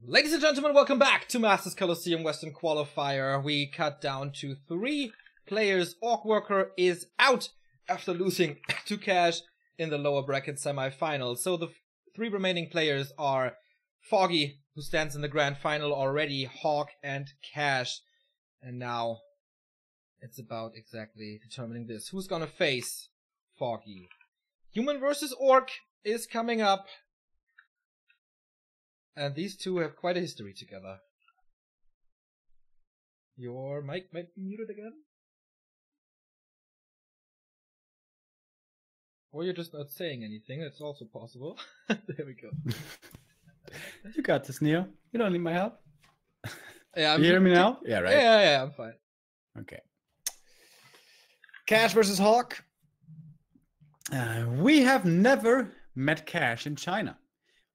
Ladies and gentlemen, welcome back to Masters Coliseum Western Qualifier. We cut down to 3 players. HawK Worker is out after losing to Cash in the lower bracket semifinals. So the 3 remaining players are Foggy, who stands in the grand final already, HawK and Cash. And now it's about exactly determining this. Who's gonna face Foggy? Human versus Orc is coming up. And these two have quite a history together. Your mic might be muted again? Or you're just not saying anything, that's also possible. There we go. You got this, Neo. You don't need my help. Yeah, you hear me now? Yeah, right? Yeah, I'm fine. Okay. Cash versus HawK. We have never met Cash in China.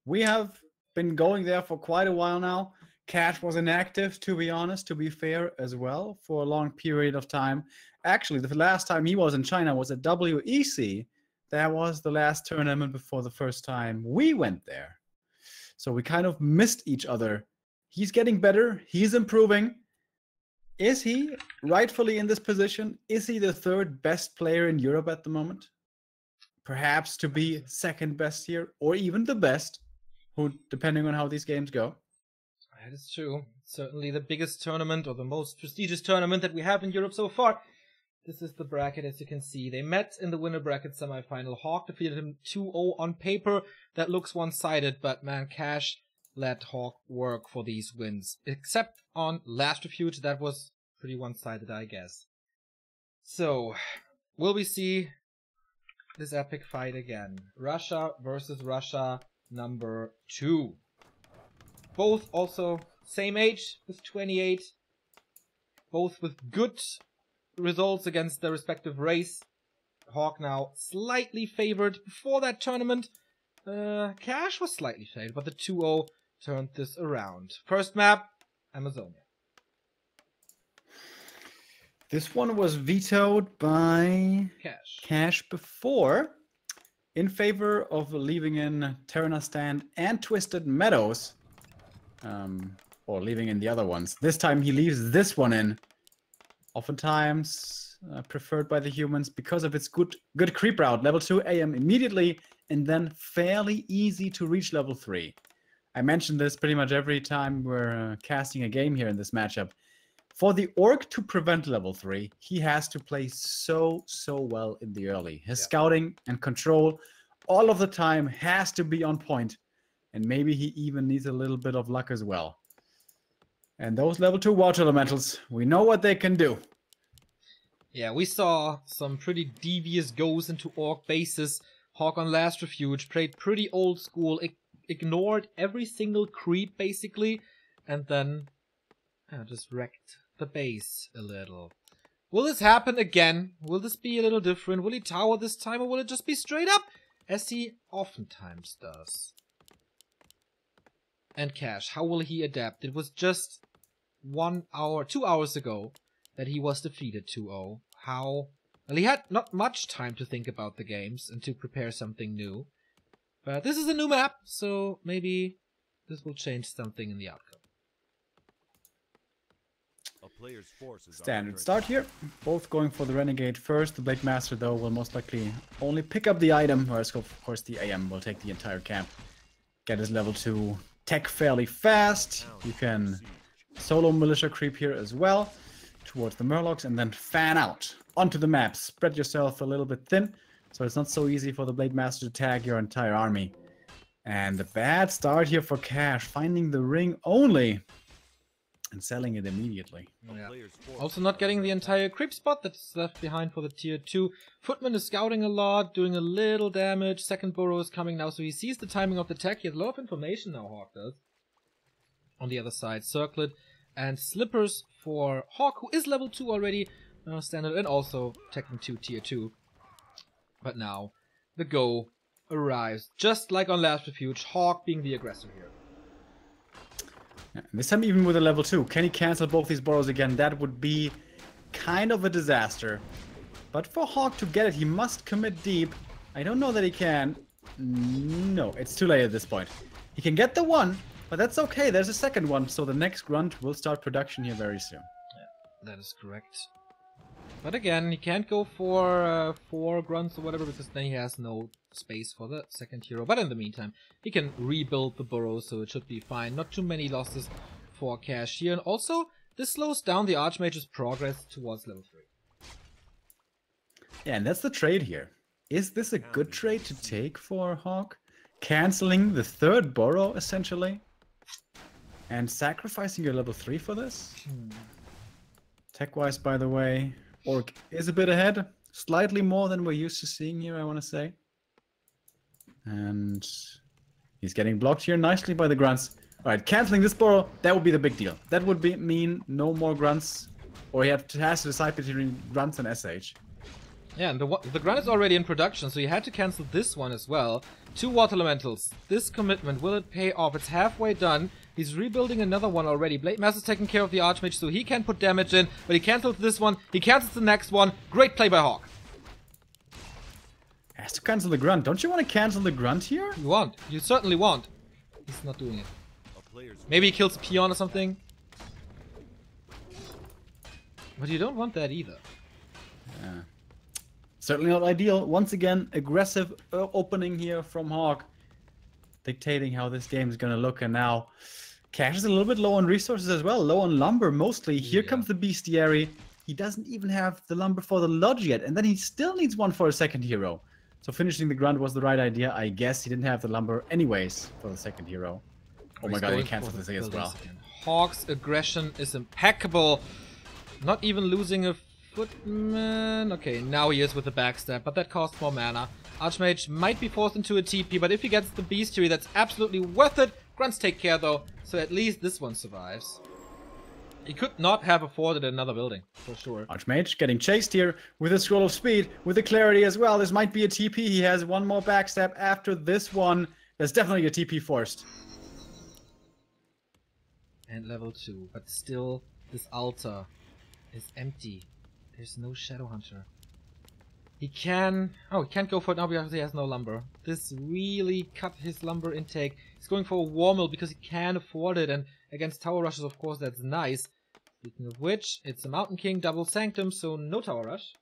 We have been going there for quite a while now. Cash was inactive, to be honest, to be fair as well, for a long period of time. Actually, the last time he was in China was at WEC. That was the last tournament before the first time we went there. So we kind of missed each other. He's getting better. He's improving. Is he rightfully in this position? Is he the 3rd best player in Europe at the moment? Perhaps to be 2nd best here, or even the best. Who, depending on how these games go. That is true. Certainly the biggest tournament, or the most prestigious tournament that we have in Europe so far. This is the bracket, as you can see. They met in the winner bracket semifinal. HawK defeated him 2-0 on paper. That looks one-sided, but man, Cash let HawK work for these wins. Except on Last Refuge, that was pretty one-sided, I guess. So, will we see this epic fight again? Russia versus Russia. Number 2. Both also same age, with 28. Both with good results against their respective race. HawK now slightly favored before that tournament. Cash was slightly favored, but the 2-0 turned this around. First map, Amazonia. This one was vetoed by Cash before, in favor of leaving in Terranostan and Twisted Meadows, or leaving in the other ones. This time he leaves this one in, oftentimes preferred by the humans because of its good creep route. Level 2 AM immediately, and then fairly easy to reach level 3. I mentioned this pretty much every time we're casting a game here in this matchup. For the Orc to prevent level 3, he has to play so well in the early. His scouting and control all of the time has to be on point. And maybe he even needs a little bit of luck as well. And those level 2 water elementals, we know what they can do. Yeah, we saw some pretty devious goes into Orc bases. HawK on Last Refuge played pretty old school, ignored every single creep basically, and then just wrecked the base a little. Will this happen again? Will this be a little different? Will he tower this time, or will it just be straight up, as he oftentimes does? And Cash, how will he adapt? It was just 2 hours ago that he was defeated 2-0. Well, he had not much time to think about the games and to prepare something new. But this is a new map, so maybe this will change something in the outcome. Standard start here. Both going for the Renegade first. The Blade Master, though, will most likely only pick up the item, whereas, of course, the AM will take the entire camp. Get his level 2 tech fairly fast. You can solo militia creep here as well towards the Murlocs, and then fan out onto the map. Spread yourself a little bit thin, so it's not so easy for the Blade Master to tag your entire army. And the bad start here for Cash, finding the ring only and selling it immediately. Yeah. Also not getting the entire creep spot that's left behind for the tier 2. Footman is scouting a lot, doing a little damage. Second burrow is coming now, so he sees the timing of the tech. He has a lot of information now, HawK does. On the other side, Circlet and Slippers for HawK, who is level 2 already, standard, and also Tekken 2 tier 2. But now, the go arrives, just like on Last Refuge, HawK being the aggressor here. This time even with a level 2. Can he cancel both these burrows again? That would be kind of a disaster. But for HawK to get it, he must commit deep. I don't know that he can. No, it's too late at this point. He can get the one, But that's okay, there's a second one, so the next grunt will start production here very soon. Yeah, that is correct. But again, he can't go for 4 grunts or whatever, because then he has no space for the second hero. But in the meantime, he can rebuild the burrow, so it should be fine. Not too many losses for Cash here. And also, this slows down the Archmage's progress towards level 3. Yeah, and that's the trade here. Is this a good trade to take for HawK? Canceling the 3rd burrow, essentially? And sacrificing your level 3 for this? Tech-wise, by the way, Orc is a bit ahead. Slightly more than we're used to seeing here, I want to say. And he's getting blocked here nicely by the grunts. Alright, canceling this burrow, that would be the big deal. That would mean no more grunts. Or he has to decide between grunts and SH. Yeah, and the grunt is already in production, so you had to cancel this one as well. 2 water elementals. This commitment, will it pay off? It's halfway done. He's rebuilding another one already. Blade Master's taking care of the Archmage, so he can put damage in. But he cancels this one. He cancels the next one. Great play by HawK. Has to cancel the grunt. Don't you want to cancel the grunt here? You want. You certainly want. He's not doing it. Maybe he kills a peon or something. But you don't want that either. Yeah. Certainly not ideal. Once again, aggressive opening here from HawK. Dictating how this game is going to look. And now Cash is a little bit low on resources as well. Low on lumber mostly. Here comes the bestiary. He doesn't even have the lumber for the lodge yet. And then he still needs one for a second hero. So finishing the grunt was the right idea. I guess he didn't have the lumber anyways for the second hero. Oh my god, he canceled this as well. HawK's aggression is impeccable. Not even losing a footman. Okay, now he is with the backstab, but that costs more mana. Archmage might be forced into a TP, but if he gets the bestiary, that's absolutely worth it. Grunts take care though, so at least this one survives. He could not have afforded another building, for sure. Archmage getting chased here with a scroll of speed, with the clarity as well. This might be a TP. He has one more backstab after this one. There's definitely a TP forced. And level 2, but still, this altar is empty. There's no Shadow Hunter. He can... Oh, he can't go for it now because he has no lumber. This really cut his lumber intake. He's going for a War Mill because he can afford it, and against Tower Rushes, of course, that's nice. Speaking of which, it's a Mountain King, double Sanctum, so no Tower Rush.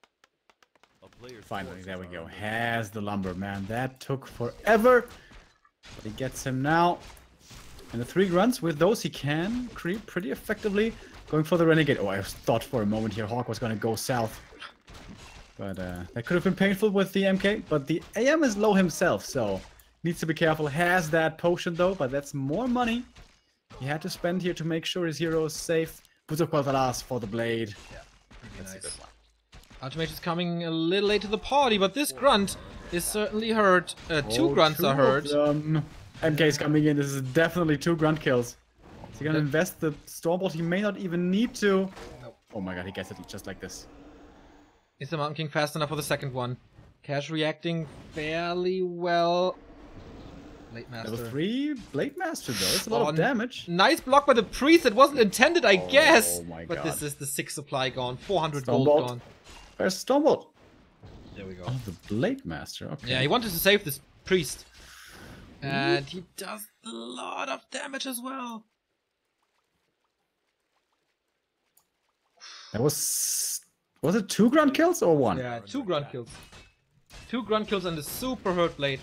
Finally, there we go. Has the lumber, man. That took forever. But he gets him now. And the 3 grunts, with those he can creep pretty effectively. Going for the Renegade. Oh, I thought for a moment here HawK was going to go south. But that could have been painful with the MK. But the AM is low himself, so needs to be careful. Has that potion though, but that's more money he had to spend here to make sure his hero is safe. Puts up Qualifier for the blade. Yeah, that's nice. A good one. Archmage is coming a little late to the party, but this grunt is certainly hurt. 2 grunts are hurt. MK is coming in. This is definitely 2 grunt kills. Is he gonna invest the Stormbolt? He may not even need to. Nope. Oh my god, he gets it just like this. Is the Mountain King fast enough for the second one? Cash reacting fairly well. Blade Master. Level 3 Blade Master though. It's a lot of damage. Nice block by the priest. It wasn't intended, I guess. Oh my god. But this is the 6 supply gone. 400 Stormbolt. gold gone. Where's Stormbolt? There we go. Oh, the Blade Master. Okay. Yeah, he wanted to save this priest. And he does a lot of damage as well. That was it 2 grunt kills or 1? Yeah, 2 grunt kills. 2 grunt kills and a super hurt blade.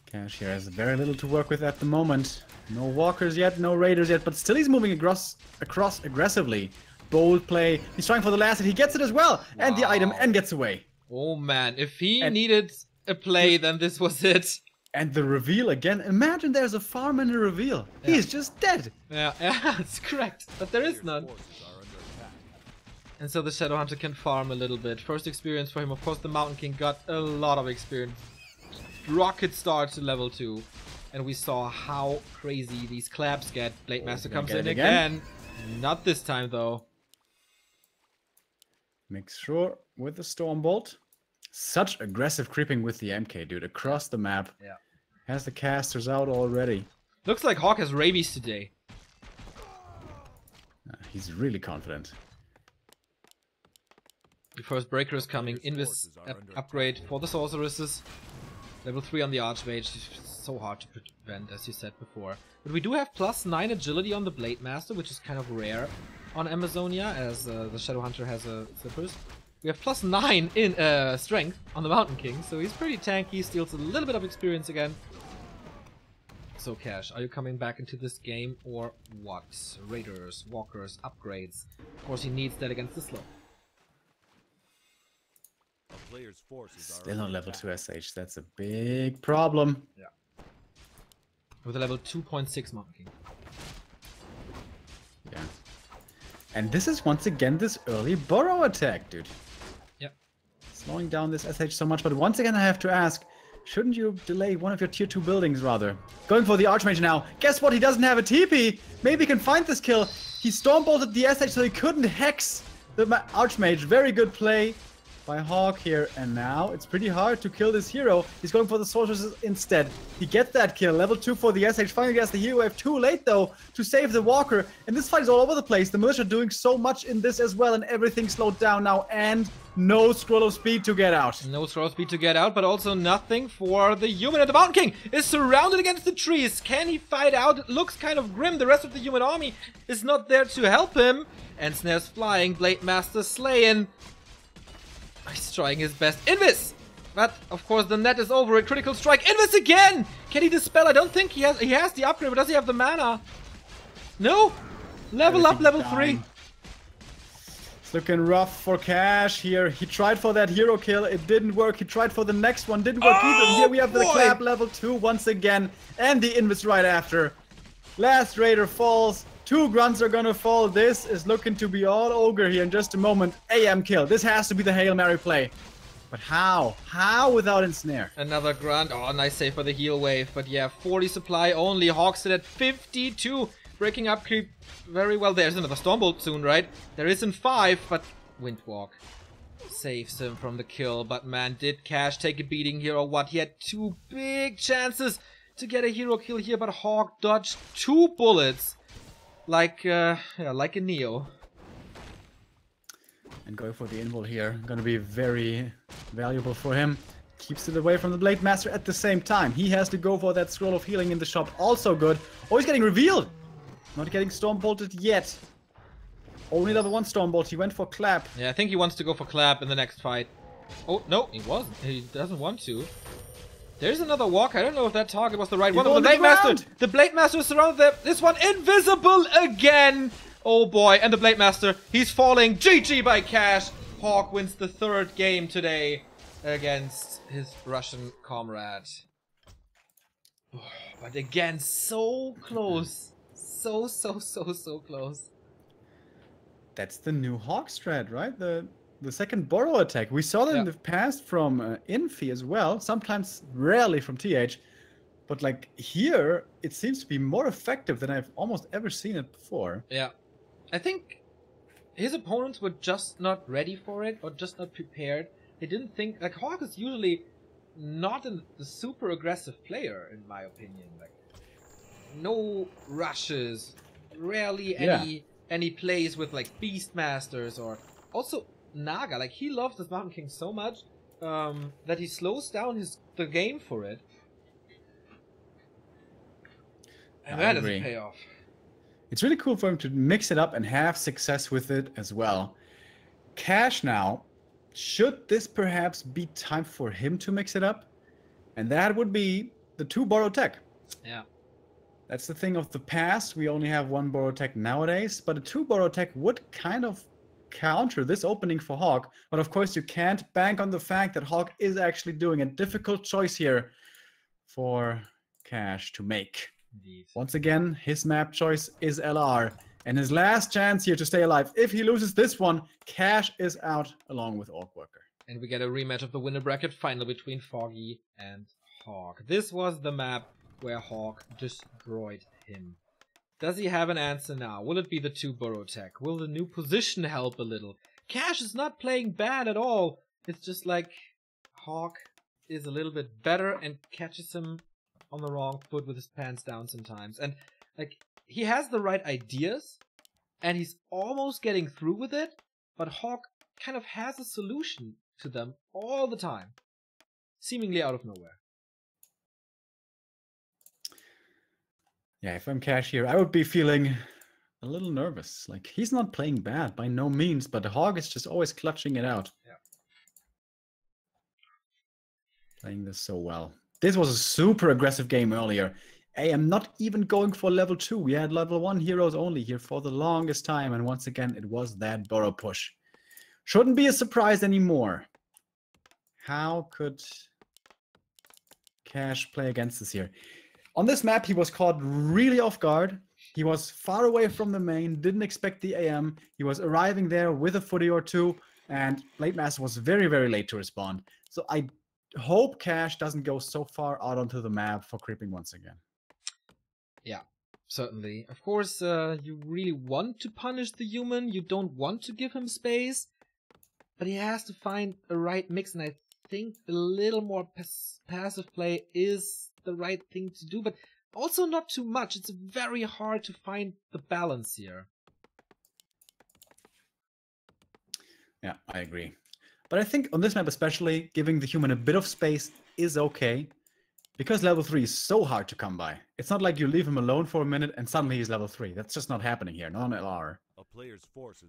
Cash here has very little to work with at the moment. No walkers yet, no raiders yet, but still he's moving across aggressively. Bold play. He's trying for the last hit. He gets it as well. Wow. And the item and gets away. Oh man, if he needed a play, then this was it. And the reveal again. Imagine there's a farm and a reveal. Yeah. He's just dead. Yeah, that's correct. But there is none. And so the Shadow Hunter can farm a little bit. First experience for him. Of course, the Mountain King got a lot of experience. Rocket start to level 2. And we saw how crazy these claps get. Blade Master comes in again. Not this time, though. Makes sure with the Stormbolt. Such aggressive creeping with the MK, dude. Across the map. Yeah. Has the casters out already. Looks like HawK has rabies today. He's really confident. The first breaker is coming. Invis upgrade for the sorceresses. Level 3 on the Archmage is so hard to prevent, as you said before. But we do have +9 agility on the Blade Master, which is kind of rare on Amazonia, as the Shadow Hunter has a Slippers. We have +9 in strength on the Mountain King, so he's pretty tanky, steals a little bit of experience again. So Cash, are you coming back into this game or what? Raiders, walkers, upgrades. Of course he needs that against the slow. Still not level 2 SH, that's a big problem. Yeah. With a level 2.6 Mountain King. Yeah. And this is once again this early burrow attack, dude. Yep. Slowing down this SH so much, but once again I have to ask, shouldn't you delay one of your tier 2 buildings rather? Going for the Archmage now. Guess what? He doesn't have a TP. Maybe he can find this kill. He storm-bolted the SH so he couldn't hex the Archmage. Very good play by HawK here. And now it's pretty hard to kill this hero. He's going for the sorceresses instead. He gets that kill. Level 2 for the SH. Finally gets the hero wave. Too late though to save the walker. And this fight is all over the place. The militia doing so much in this as well. And everything slowed down now. And no scroll of speed to get out. No scroll of speed to get out, but also nothing for the human. And the Mountain King is surrounded against the trees. Can he fight out? It looks kind of grim. The rest of the human army is not there to help him. And Snare's flying. Blade Master slaying. He's trying his best. Invis! But, of course, the net is over. A critical strike. Invis again! Can he dispel? I don't think he has the upgrade, but does he have the mana? No? Level up, level 3. It's looking rough for Cash here. He tried for that hero kill. It didn't work. He tried for the next one. Didn't work either. Here we have the clap level 2 once again. And the Invis right after. Last Raider falls. 2 grunts are gonna fall. This is looking to be all ogre here in just a moment. AM kill. This has to be the Hail Mary play. But how? How without ensnare? Another grunt. Oh, nice save for the heal wave. But yeah, 40 supply only. HawK sit at 52. Breaking up creep very well. There's another Stormbolt soon, right? There isn't 5, but Windwalk saves him from the kill. But man, did Cash take a beating here or what? He had 2 big chances to get a hero kill here, but HawK dodged 2 bullets. Like a Neo. And going for the invul here, gonna be very valuable for him. Keeps it away from the Blade Master at the same time. He has to go for that scroll of healing in the shop, also good. Oh, he's getting revealed! Not getting storm bolted yet. Only level 1 storm bolt, he went for clap. Yeah, I think he wants to go for clap in the next fight. Oh, no, he wasn't. He doesn't want to. There's another walk. I don't know if that target was the right one. Oh, the Blade Master! The Blade Master is surrounded there. This one invisible again! Oh boy, and the Blade Master, he's falling. GG by Cash. HawK wins the 3rd game today against his Russian comrade. But again, so close. So close. That's the new HawK strat, right? The second burrow attack. We saw that in the past from Infi as well. Sometimes, rarely from TH. But like here, it seems to be more effective than I've almost ever seen it before. Yeah. I think his opponents were just not ready for it or just not prepared. They didn't think... Like, HawK is usually not a super aggressive player, in my opinion. Like, no rushes. Rarely any plays with, like, Beastmasters or... Also... Naga, like he loves this Mountain King so much that he slows down the game for it. And that doesn't pay off. It's really cool for him to mix it up and have success with it as well. Cash now, should this perhaps be time for him to mix it up? And that would be the 2 burrow tech. Yeah. That's the thing of the past. We only have 1 burrow tech nowadays, but a 2 burrow tech would kind of counter this opening for HawK, but of course you can't bank on the fact that HawK is actually doing a difficult choice here for Cash to make. Indeed. Once again, his map choice is LR, and his last chance here to stay alive. If he loses this one, Cash is out along with Orc Worker. And we get a rematch of the winner bracket final between Foggy and HawK. This was the map where HawK destroyed him. Does he have an answer now? Will it be the 2 burrow tech? Will the new position help a little? Cash is not playing bad at all. It's just like HawK is a little bit better and catches him on the wrong foot with his pants down sometimes. And like he has the right ideas and he's almost getting through with it, but HawK kind of has a solution to them all the time. Seemingly out of nowhere. Yeah, if I'm Cash here, I would be feeling a little nervous. Like, he's not playing bad by no means, but the HawK is just always clutching it out. Yeah. Playing this so well. This was a super aggressive game earlier. I am not even going for level 2. We had level 1 heroes only here for the longest time. And once again, it was that burrow push. Shouldn't be a surprise anymore. How could Cash play against this here? On this map, he was caught really off guard. He was far away from the main, didn't expect the AM. He was arriving there with a footy or two, and Blade Master was very, very late to respond. So I hope Cash doesn't go so far out onto the map for creeping once again. Yeah, certainly. Of course, you really want to punish the human. You don't want to give him space. But he has to find a right mix, and I think a little more passive play is the right thing to do, but also not too much. It's very hard to find the balance here. Yeah, I agree. But I think on this map especially, giving the human a bit of space is okay, because level 3 is so hard to come by. It's not like you leave him alone for a minute and suddenly he's level 3. That's just not happening here, not on LR.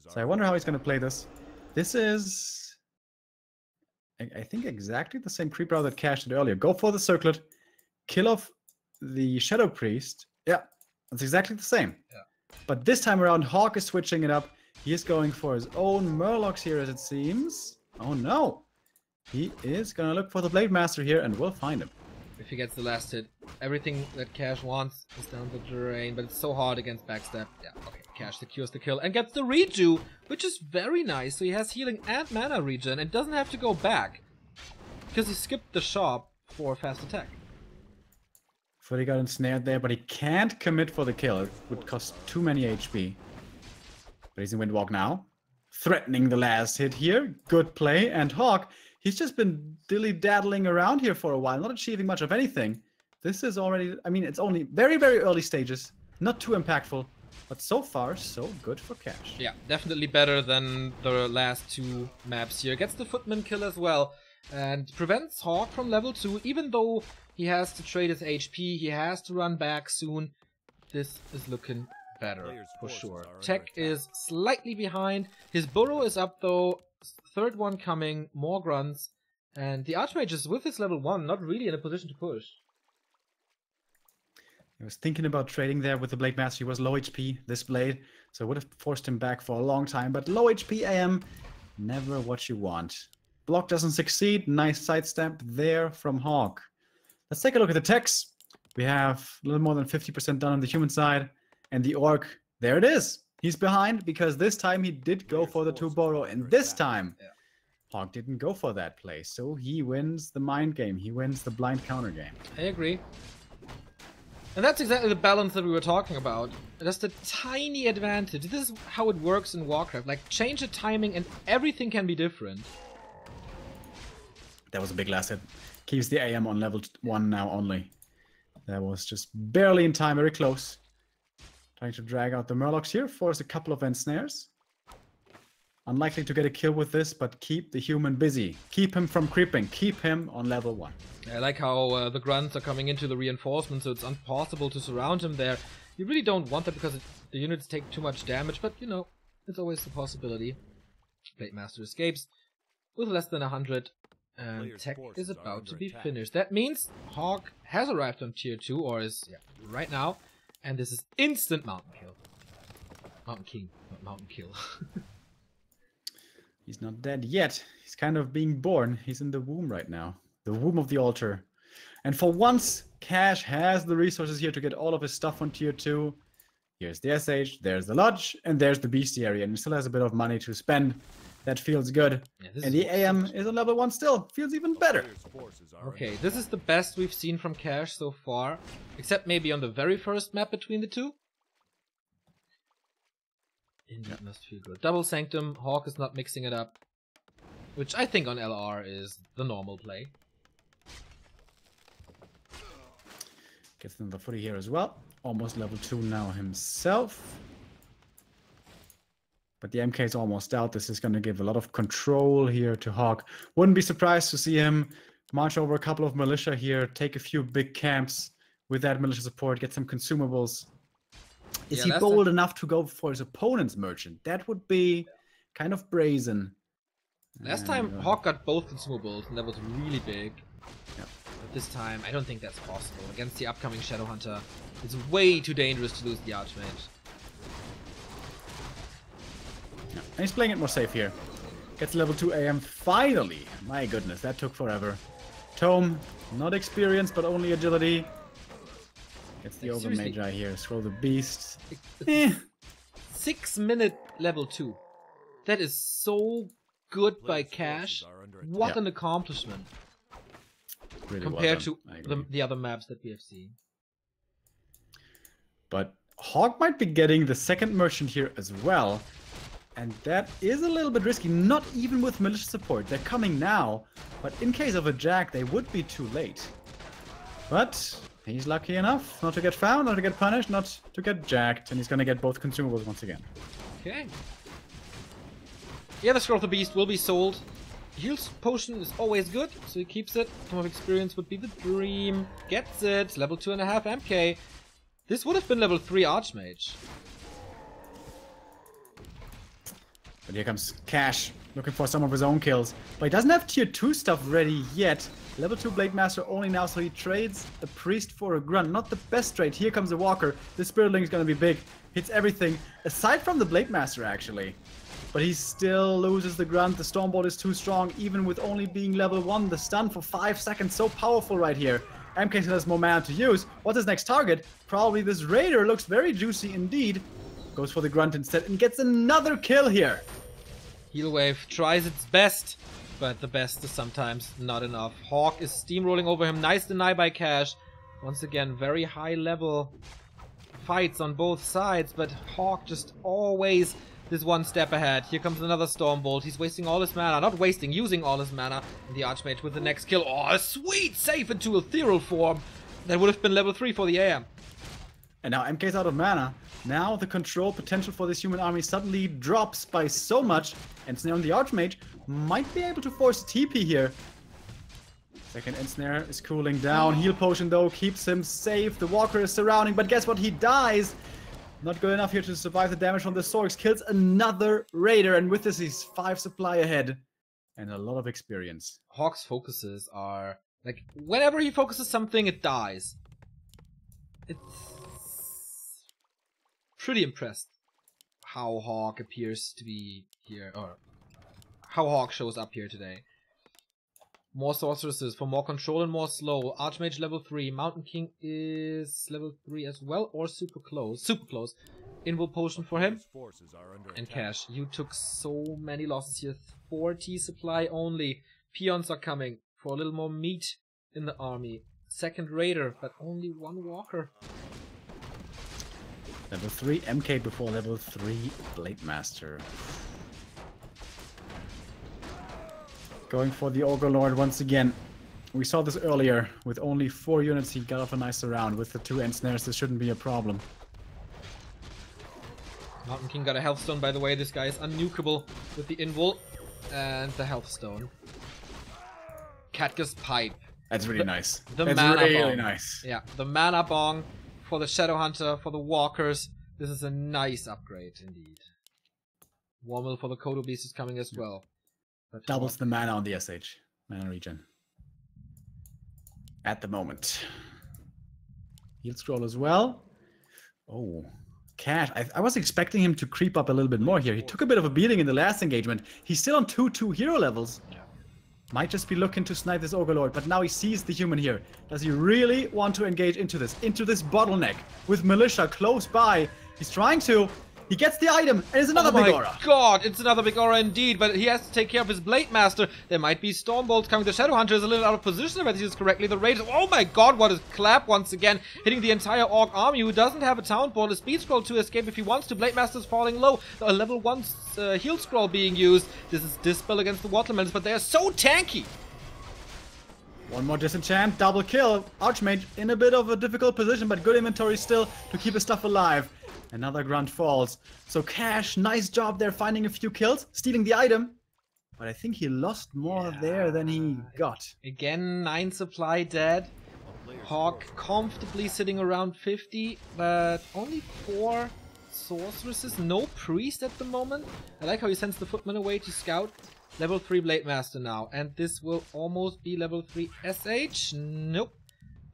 So I wonder how he's going to play this. This is, I think, exactly the same creep route that Cash did earlier. Go for the circlet, kill off the Shadow Priest. Yeah, that's exactly the same. Yeah. But this time around, HawK is switching it up. He is going for his own Murlocs here, as it seems. Oh no! He is going to look for the Blade Master here, and we'll find him. If he gets the last hit, everything that Cash wants is down the drain, but it's so hard against backstab. Yeah, okay. Cash secures the kill and gets the redo, which is very nice. So he has healing and mana regen and doesn't have to go back because he skipped the shop for fast attack. Footy got ensnared there, but he can't commit for the kill. It would cost too many HP. But he's in Windwalk now. Threatening the last hit here. Good play. And HawK, he's just been dilly-daddling around here for a while, not achieving much of anything. This is already, I mean, it's only very, very early stages. Not too impactful. But so far, so good for Cash. Yeah, definitely better than the last two maps here. Gets the Footman kill as well. And prevents HawK from level 2, even though he has to trade his HP, he has to run back soon. This is looking better, for sure. Tech is slightly behind. His burrow is up, though. Third one coming, more grunts. And the Archmage is with his level 1, not really in a position to push. I was thinking about trading there with the Blade Master. He was low HP, this Blade, so it would have forced him back for a long time. But low HP AM, never what you want. Block doesn't succeed. Nice sidestep there from HawK. Let's take a look at the techs. We have a little more than 50% done on the human side. And the Orc, there it is. He's behind because this time he did go for the 2 burrow. And this time, HawK didn't go for that play. So he wins the mind game. He wins the blind counter game. I agree. And that's exactly the balance that we were talking about. Just a tiny advantage. This is how it works in Warcraft. Like, change the timing and everything can be different. That was a big last hit. Keeps the AM on level 1 now only. That was just barely in time, very close. Trying to drag out the Murlocs here, force a couple of ensnares. Unlikely to get a kill with this, but keep the human busy. Keep him from creeping. Keep him on level 1. I like how the grunts are coming into the reinforcement, so it's impossible to surround him there. You really don't want that because the units take too much damage, but you know, it's always a possibility. Blade Master escapes with less than 100. And Tech is about to be finished. That means HawK has arrived on tier 2, or is right now, and this is instant mountain kill. Mountain King, not mountain kill. He's not dead yet. He's kind of being born. He's in the womb right now. The womb of the altar. And for once, Cash has the resources here to get all of his stuff on tier 2. Here's the SH, there's the Lodge, and there's the Bestiary. And he still has a bit of money to spend. That feels good. Yeah, and the AM is on level 1 still. Feels even better. Okay, this is the best we've seen from Cash so far. Except maybe on the very first map between the two. Indeed, must feel good. Double Sanctum, HawK is not mixing it up. Which I think on LR is the normal play. Gets another footy here as well. Almost level 2 now himself. But the MK is almost out. This is going to give a lot of control here to HawK. Wouldn't be surprised to see him march over a couple of militia here, take a few big camps with that militia support, get some consumables. Is Yeah, he bold enough to go for his opponent's merchant? That would be kind of brazen. Last time HawK got both consumables, and that was really big. Yeah. But this time, I don't think that's possible. Against the upcoming Shadowhunter, it's way too dangerous to lose the Archmage. Yeah. And he's playing it more safe here. Gets level 2 AM finally. My goodness, that took forever. Tome, not experience, but only agility. Gets the over Magi here. Scroll the beast. 6 minute level 2. That is so good by Cash. What an accomplishment. Really compared to the other maps that we have seen. But HawK might be getting the second merchant here as well. And that is a little bit risky, not even with militia support. They're coming now, but in case of a jack, they would be too late. But he's lucky enough not to get found, not to get punished, not to get jacked, and he's gonna get both consumables once again. Okay. Yeah, the Scroll of the Beast will be sold. Heals potion is always good, so he keeps it. Tome of Experience would be the dream. Gets it. Level 2.5 MK. This would have been level 3 Archmage. But here comes Cash, looking for some of his own kills. But he doesn't have tier 2 stuff ready yet. Level 2 Blade Master only now, so he trades a Priest for a Grunt. Not the best trade. Here comes a Walker. This Spirit Link is going to be big. Hits everything, aside from the Blade Master, actually. But he still loses the Grunt. The Stormbolt is too strong, even with only being level 1. The stun for 5 seconds, so powerful right here. MK still has more mana to use. What's his next target? Probably this Raider. Looks very juicy indeed. Goes for the Grunt instead and gets another kill here. Heal Wave tries its best, but the best is sometimes not enough. HawK is steamrolling over him. Nice deny by Cash. Once again, very high level fights on both sides, but HawK just always this one step ahead. Here comes another Stormbolt. He's wasting all his mana. Not wasting, using all his mana. And the Archmage with the next kill. Oh, a sweet save into ethereal form. That would have been level 3 for the AM. And now MK's out of mana. Now the control potential for this human army suddenly drops by so much. Ensnare on the Archmage might be able to force a TP here. Second Ensnare is cooling down. Heal Potion though keeps him safe. The Walker is surrounding, but guess what? He dies. Not good enough here to survive the damage from the Sorks. Kills another Raider, and with this he's 5 supply ahead. And a lot of experience. HawK's focuses are... like, whenever he focuses something, it dies. It's... pretty impressed how HawK appears to be here, or how HawK shows up here today. More sorceresses for more control and more slow. Archmage level 3. Mountain King is level 3 as well, or super close. Super close. Invul Potion for him. And Cash, you took so many losses here. 40 supply only. Peons are coming for a little more meat in the army. Second Raider, but only 1 Walker. Level 3 MK before level 3 Blade Master. Going for the Ogre Lord once again. We saw this earlier. With only 4 units, he got off a nice round. With the 2 Ensnares, this shouldn't be a problem. Mountain King got a Health Stone, by the way. This guy is unnukable with the Invul and the Health Stone. Katga's Pipe. That's really nice. That's mana really bong. Nice. Yeah, the Mana Bong for the Shadowhunter, for the Walkers. This is a nice upgrade indeed. Warmill for the Kodo Beast is coming as well. But doubles the mana on the SH. Mana regen. At the moment. Heal Scroll as well. Oh. Cash. I was expecting him to creep up a little bit more here. He took a bit of a beating in the last engagement. He's still on 2/2 hero levels. Yeah. Might just be looking to snipe this Ogre Lord, but now he sees the human here. Does he really want to engage into this bottleneck with Militia close by? He's trying to. He gets the item, and it's another big aura. Oh my god, it's another big aura indeed, but he has to take care of his Blade Master. There might be Stormbolts coming. The Shadowhunter is a little out of position, if I see this correctly. The Raiders, oh my god, what a clap once again, hitting the entire Orc army, who doesn't have a Town Ball, a Speed Scroll to escape if he wants to. Blade Master's falling low. A level 1 Heal Scroll being used. This is Dispel against the Watermelons, but they are so tanky. One more Disenchant, double kill. Archmage in a bit of a difficult position, but good inventory still to keep his stuff alive. Another Grunt falls. So Cash, nice job there finding a few kills, stealing the item. But I think he lost more there than he got. Again, 9 supply dead. HawK comfortably sitting around 50, but only 4 sorceresses, no priest at the moment. I like how he sends the footman away to scout. Level 3 Blade Master now, and this will almost be level 3 SH. Nope.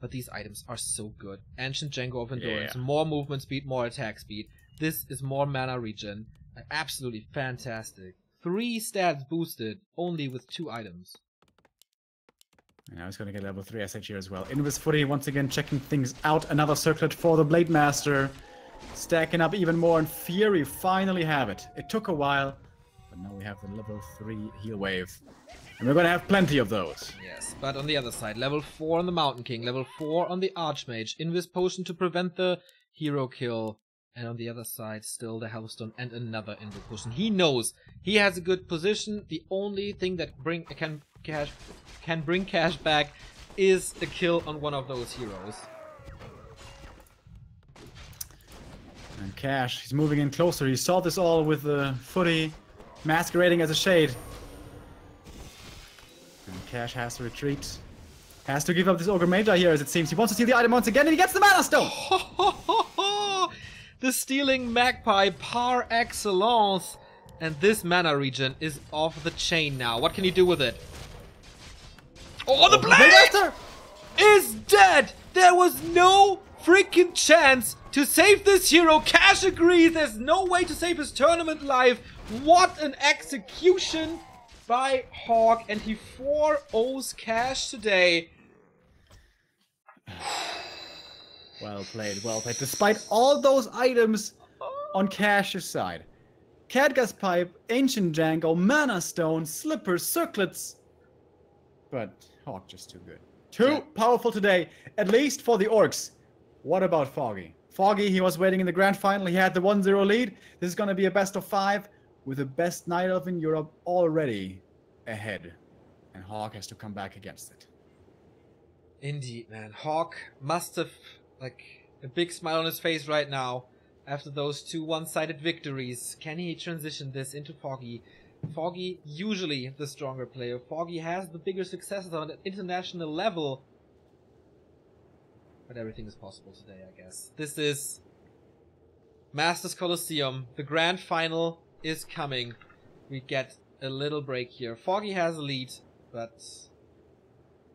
But these items are so good. Ancient Django of Endurance, more movement speed, more attack speed. This is more mana regen. Absolutely fantastic. 3 stats boosted, only with 2 items. And now he's going to get level 3 SH here as well. Invis Footy once again checking things out. Another circlet for the Blade Master. Stacking up even more, and Fury finally have it. It took a while, but now we have the level 3 heal wave. And we're going to have plenty of those. Yes, but on the other side, level 4 on the Mountain King, level 4 on the Archmage, Invis Potion to prevent the hero kill. And on the other side, still the Hellstone and another Invis Potion. He knows he has a good position. The only thing that can bring cash back is a kill on one of those heroes. And Cash, he's moving in closer. He saw this all with the Footy masquerading as a shade. And Cash has to retreat. Has to give up this Ogre Magi here, as it seems. He wants to steal the item once again, and he gets the Mana Stone! The stealing magpie par excellence. And this mana regen is off the chain now. What can he do with it? Oh, the blade is dead! There was no freaking chance to save this hero. Cash agrees. There's no way to save his tournament life. What an execution by HawK. And he 4-0s Cash today. Well played, well played. Despite all those items on Cash's side. Khadgar's Pipe, Ancient Django, Mana Stone, Slippers, Circlets. But HawK just too good. Too powerful today, at least for the Orcs. What about Foggy? Foggy, he was waiting in the grand final. He had the 1-0 lead. This is going to be a best of 5 with the best Night Elf in Europe already ahead. And HawK has to come back against it. Indeed, man. HawK must have, like, a big smile on his face right now after those 2 one-sided victories. Can he transition this into Foggy? Foggy, usually the stronger player. Foggy has the bigger successes on an international level. But everything is possible today, I guess. This is Masters Coliseum. The grand final is coming. We get a little break here. Foggy has a lead, but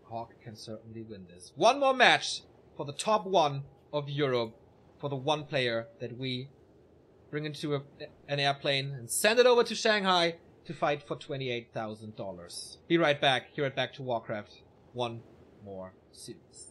HawK can certainly win this. One more match for the top 1 of Europe, for the one player that we bring into an airplane and send it over to Shanghai to fight for $28,000. Be right back here at Back to Warcraft. One more series.